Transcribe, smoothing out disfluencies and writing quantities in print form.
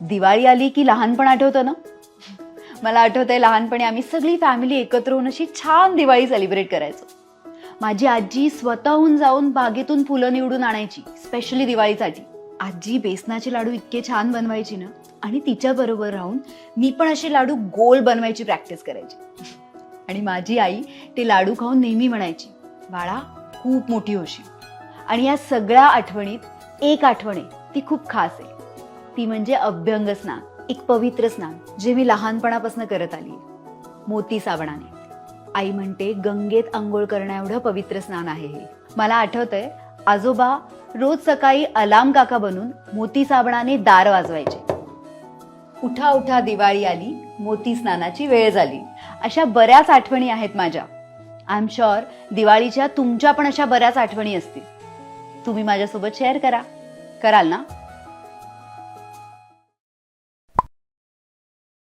दिवाळी आली की लहानपण आठवतं ना. मला आठवतंय लहानपणी आम्ही सगळी फॅमिली एकत्र होऊन अशी छान दिवाळी सेलिब्रेट करायचो. माझी आजी स्वतःहून जाऊन बागेतून फुलं निवडून आणायची स्पेशली दिवाळीसाठी. आजी बेसनाचे लाडू इतके छान बनवायची ना, आणि तिच्या बरोबर राहून मी पण असे लाडू गोल बनवायची प्रॅक्टिस करायची. आणि माझी आई ते लाडू खाऊन नेहमी म्हणायची, बाळा खूप मोठी होशील. आणि या सगळ्या आठवणीत एक आठवण आहे ती खूप खास आहे. ती म्हणजे अभ्यंग स्नान, एक पवित्र स्नान जे मी लहानपणापासून करत आली आहे, मोती साबणाने. आई म्हणते गंगेत आंघोळ करण्या एवढं पवित्र स्नान आहे हे. मला आठवतंय आजोबा रोज सकाळी अलार्म काका बनून मोती साबणाने दार वाजवायचे. उठा उठा दिवाळी आली, मोती स्नानाची वेळ झाली. अशा बऱ्याच आठवणी आहेत माझ्या. आय एम शुअर दिवाळीच्या तुमच्या पण अशा बऱ्याच आठवणी असतील. तुम्ही माझ्यासोबत शेअर कराल ना.